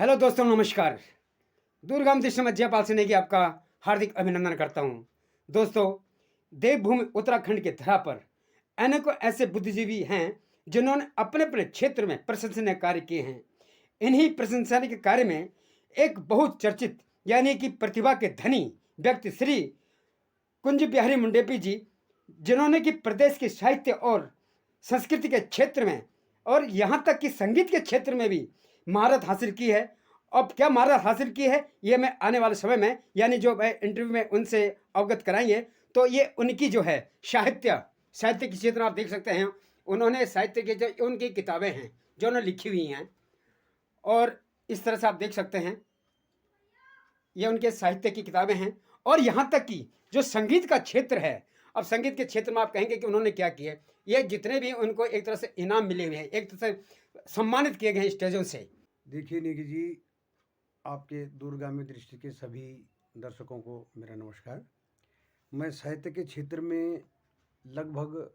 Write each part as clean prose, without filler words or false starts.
Hello दोस्तों, नमस्कार। दूरगाम दृश्य में जयपाल सिन्हा की आपका हार्दिक अभिनंदन करता हूं। दोस्तों, देवभूमि उत्तराखंड के धरा पर अनेकों ऐसे बुद्धिजीवी हैं जिन्होंने अपने अपने क्षेत्र में प्रशंसनीय कार्य किए हैं। इन्हीं प्रशंसनीय कार्य में एक बहुत चर्चित यानी कि प्रतिभा के धनी व्यक्ति श्री कुंज बिहारी मुंडेपी जी, जिन्होंने कि प्रदेश के साहित्य और संस्कृति के क्षेत्र में और यहाँ तक कि संगीत के क्षेत्र में भी महारत हासिल की है। अब क्या महारत हासिल की है, ये मैं आने वाले समय में यानी जो मैं इंटरव्यू में उनसे अवगत कराएंगे, तो ये उनकी जो है साहित्य के क्षेत्र में आप देख सकते हैं। उन्होंने साहित्य की जो उनकी किताबें हैं जो उन्होंने लिखी हुई हैं, और इस तरह से आप देख सकते हैं ये उनके साहित्य की किताबें हैं। और यहाँ तक कि जो संगीत का क्षेत्र है, अब संगीत के क्षेत्र में आप कहेंगे कि उन्होंने क्या किया, ये जितने भी उनको एक तरह से इनाम मिले हुए हैं, एक तरह से सम्मानित किए गए हैं स्टेजों से। देखिए निखिल जी, आपके दूरगामी दृष्टि के सभी दर्शकों को मेरा नमस्कार। मैं साहित्य के क्षेत्र में लगभग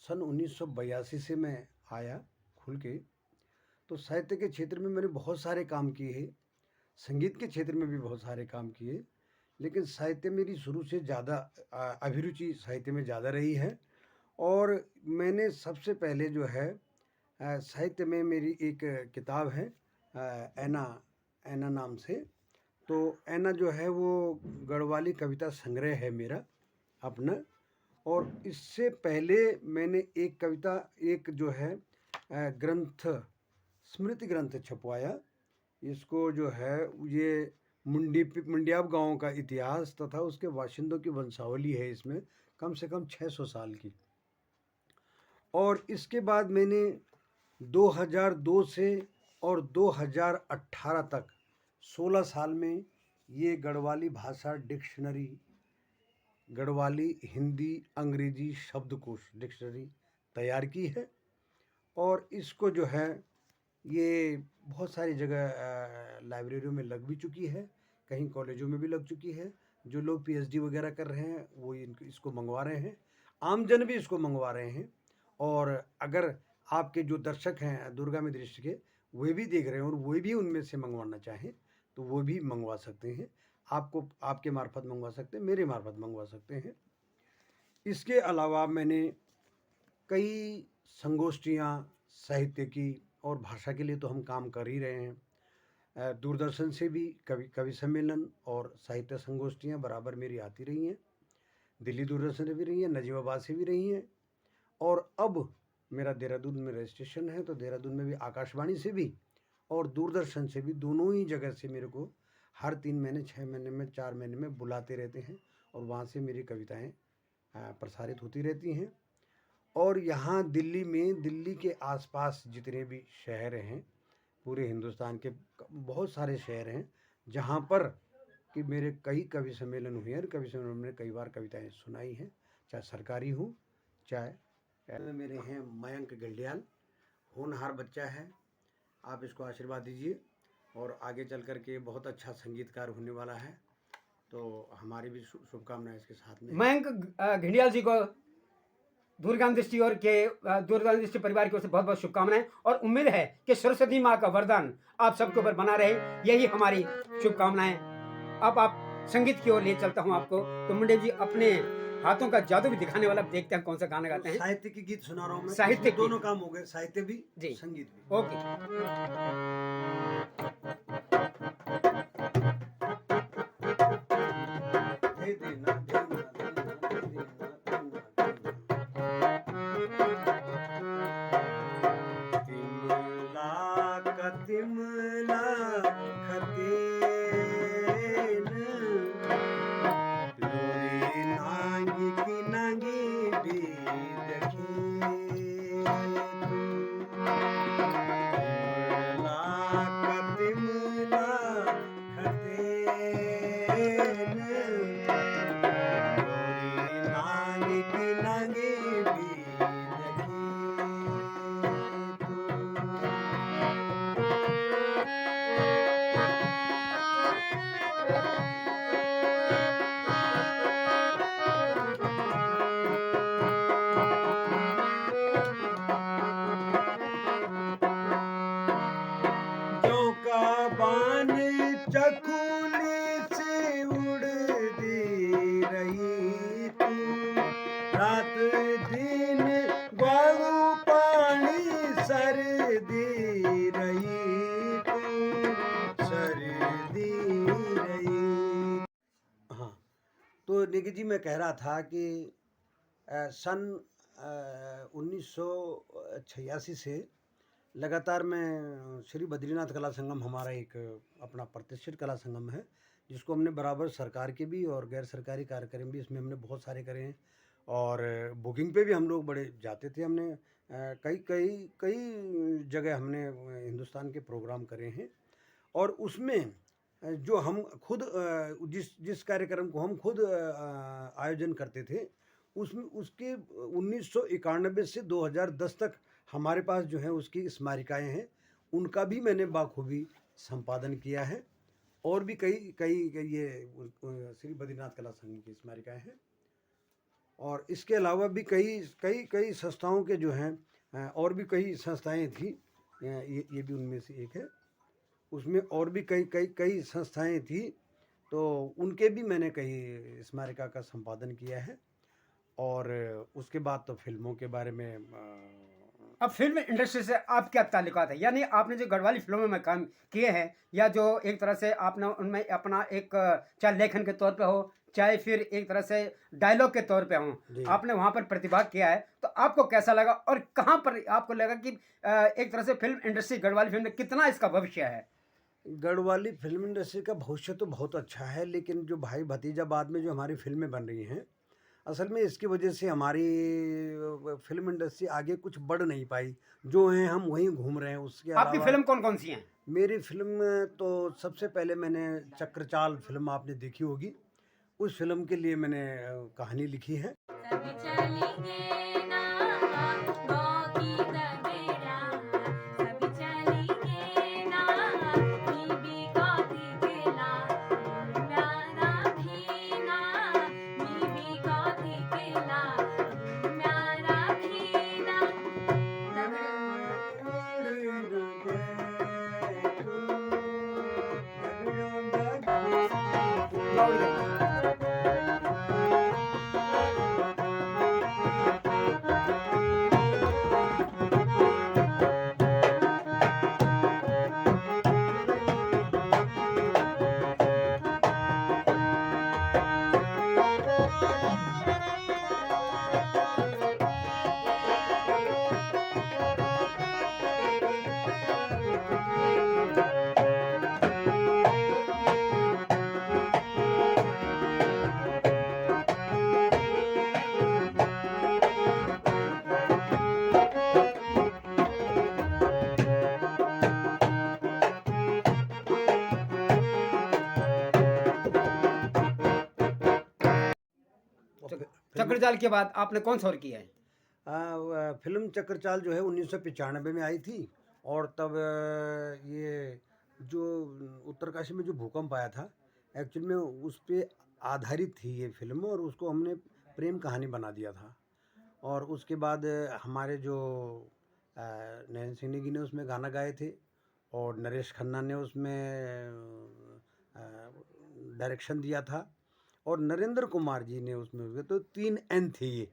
सन 1982 से मैं आया खुल के। तो साहित्य के क्षेत्र में मैंने बहुत सारे काम किए हैं, संगीत के क्षेत्र में भी बहुत सारे काम किए, लेकिन साहित्य मेरी शुरू से ज़्यादा अभिरुचि साहित्य में ज़्यादा रही है। और मैंने सबसे पहले जो है साहित्य में मेरी एक किताब है ऐना ऐना नाम से। तो ऐना जो है वो गढ़वाली कविता संग्रह है मेरा अपना। और इससे पहले मैंने एक कविता एक जो है ग्रंथ स्मृति ग्रंथ छपवाया। इसको जो है ये मुंडियाब गांव का इतिहास तथा उसके बाशिंदों की वंशावली है, इसमें कम से कम 600 साल की। और इसके बाद मैंने 2002 से और 2018 तक 16 साल में ये गढ़वाली भाषा डिक्शनरी, गढ़वाली हिंदी अंग्रेजी शब्दकोश डिक्शनरी तैयार की है। और इसको जो है ये बहुत सारी जगह लाइब्रेरियों में लग भी चुकी है, कहीं कॉलेजों में भी लग चुकी है। जो लोग पीएचडी वगैरह कर रहे हैं वो इसको मंगवा रहे हैं, आमजन भी इसको मंगवा रहे हैं। और अगर आपके जो दर्शक हैं दूरगामी दृष्टि के, वे भी देख रहे हैं और वे भी उनमें से मंगवाना चाहें तो वो भी मंगवा सकते हैं। आपको आपके मार्फत मंगवा सकते हैं, मेरे मार्फत मंगवा सकते हैं। इसके अलावा मैंने कई संगोष्ठियाँ साहित्य की और भाषा के लिए तो हम काम कर ही रहे हैं। दूरदर्शन से भी कवि सम्मेलन और साहित्य संगोष्ठियाँ बराबर मेरी आती रही हैं। दिल्ली दूरदर्शन से भी रही हैं, नजीबाबाद से भी रही हैं। और अब मेरा देहरादून में रजिस्ट्रेशन है, तो देहरादून में भी आकाशवाणी से भी और दूरदर्शन से भी, दोनों ही जगह से मेरे को हर 3 महीने, 6 महीने में, 4 महीने में बुलाते रहते हैं और वहाँ से मेरी कविताएं प्रसारित होती रहती हैं। और यहाँ दिल्ली में, दिल्ली के आसपास जितने भी शहर हैं, पूरे हिंदुस्तान के बहुत सारे शहर हैं जहाँ पर कि मेरे कई कवि सम्मेलन हुए हैं और कवि सम्मेलन में कई बार कविताएं सुनाई हैं, चाहे सरकारी हो चाहे मेरे हैं। मयंक गंडियाल होनहार बच्चा है, आप इसको आशीर्वाद दीजिए और आगे चल कर के बहुत अच्छा संगीतकार होने वाला है। तो हमारी भी शुभकामनाएं इसके साथ में। मयंक घिंडियाल जी को दूरगाम दृष्टि और के दूरगाम दृष्टि परिवार की ओर से बहुत बहुत शुभकामनाएं, और उम्मीद है कि सरस्वती माँ का वरदान आप सबके ऊपर बना रहे, यही हमारी शुभकामनाएं। अब आप संगीत की ओर ले चलता हूं आपको। तो मुंडे जी अपने हाथों का जादू भी दिखाने वाला, देखते हैं कौन सा गाना गाते हैं। साहित्य के गीत सुना रहा हूँ मैं, साहित्य दोनों काम हो गए, साहित्य भी जी, संगीत भी। ओके। दे देना, देना, देना, दे देना, देना। तिमला खतेन लोरी नांगी की नांगी भी देखे। तिमला तो नेगी जी मैं कह रहा था कि सन 1986 से लगातार मैं श्री बद्रीनाथ कला संगम हमारा एक अपना प्रतिष्ठित कला संगम है, जिसको हमने बराबर सरकार के भी और गैर सरकारी कार्यक्रम भी इसमें हमने बहुत सारे करे हैं। और बुकिंग पे भी हम लोग बड़े जाते थे। हमने कई कई कई जगह हमने हिंदुस्तान के प्रोग्राम करे हैं। और उसमें जो हम खुद जिस कार्यक्रम को हम खुद आयोजन करते थे, उसमें उसके 1991 से 2010 तक हमारे पास जो है उसकी स्मारिकाएँ हैं, उनका भी मैंने बाखूबी संपादन किया है। और भी कई कई ये श्री बद्रीनाथ कला संघ की स्मारिकाएँ हैं। और इसके अलावा भी कई कई कई संस्थाओं के जो हैं और भी कई संस्थाएं थी, ये भी उनमें से एक है। उसमें और भी कई कई कई संस्थाएं थी, तो उनके भी मैंने कई स्मारिका का संपादन किया है। और उसके बाद तो फिल्मों के बारे में अब फिल्म इंडस्ट्री से आप क्या ताल्लुकात है? यानी आपने जो गढ़वाली फिल्मों में काम किए हैं, या जो एक तरह से आपने उनमें अपना एक चाहे लेखन के तौर पे हो, चाहे फिर एक तरह से डायलॉग के तौर पे हो, जी। आपने वहाँ पर प्रतिभाग किया है, तो आपको कैसा लगा और कहाँ पर आपको लगा कि एक तरह से फिल्म इंडस्ट्री गढ़वाली फिल्म में कितना इसका भविष्य है? गढ़वाली फिल्म इंडस्ट्री का भविष्य तो बहुत अच्छा है, लेकिन जो भाई भतीजाबाद में जो हमारी फिल्में बन रही हैं, असल में इसकी वजह से हमारी फिल्म इंडस्ट्री आगे कुछ बढ़ नहीं पाई। जो हैं हम वहीं घूम रहे हैं। उसके आपकी अलावा फिल्म कौन कौन सी हैं? मेरी फिल्म तो सबसे पहले मैंने चक्रचाल फिल्म आपने देखी होगी। उस फिल्म के लिए मैंने कहानी लिखी है। सभी चलेंगे ना गौ की दबेड़ा, सभी चलेंगे ना बीबी को दिखला, म्यारा भीना बीबी को दिखला, म्यारा भीना चक्रजाल के बाद आपने कौन सा और किया है? फिल्म चक्रचाल जो है 1995 में आई थी। और तब ये जो उत्तरकाशी में जो भूकंप आया था, एक्चुअल में उस पे आधारित थी ये फिल्म, और उसको हमने प्रेम कहानी बना दिया था। और उसके बाद हमारे जो नयन सिंह नेगी ने उसमें गाना गाए थे, और नरेश खन्ना ने उसमें डायरेक्शन दिया था, और नरेंद्र कुमार जी ने उसमें, तो 3 N थे ये।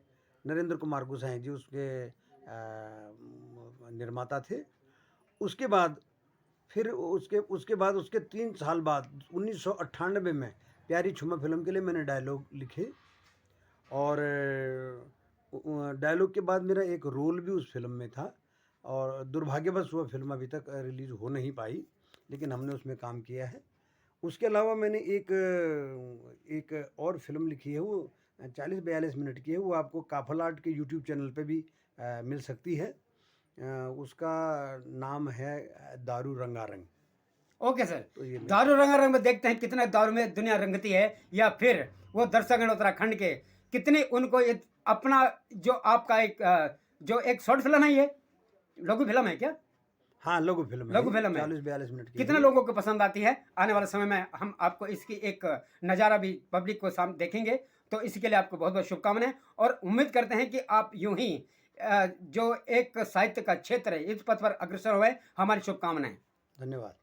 नरेंद्र कुमार गुसाई जी उसके निर्माता थे। उसके बाद फिर उसके बाद उसके 3 साल बाद 1998 में प्यारी छुमा फिल्म के लिए मैंने डायलॉग लिखे। और डायलॉग के बाद मेरा एक रोल भी उस फिल्म में था, और दुर्भाग्यवश वह फिल्म अभी तक रिलीज़ हो नहीं पाई, लेकिन हमने उसमें काम किया है। उसके अलावा मैंने एक और फिल्म लिखी है, वो 40-42 मिनट की है। वो आपको काफल आर्ट के यूट्यूब चैनल पे भी मिल सकती है। उसका नाम है दारू रंगारंग। ओके सर, तो ये दारू रंगारंग में देखते हैं कितने दारू में दुनिया रंगती है, या फिर वो दर्शकगण उत्तराखंड के कितने उनको ये अपना जो आपका जो एक शॉर्ट फिल्म है, ये लघु फिल्म है क्या? हाँ, लघु फिल्म है। लघु फिल्म है। 40-42 मिनट की कितने है। लोगों को पसंद आती है? आने वाले समय में हम आपको इसकी एक नज़ारा भी पब्लिक को सामने देखेंगे, तो इसके लिए आपको बहुत बहुत शुभकामनाएं, और उम्मीद करते हैं कि आप यूं ही जो एक साहित्य का क्षेत्र है इस पथ पर अग्रसर हुए। हमारी शुभकामनाएं। धन्यवाद।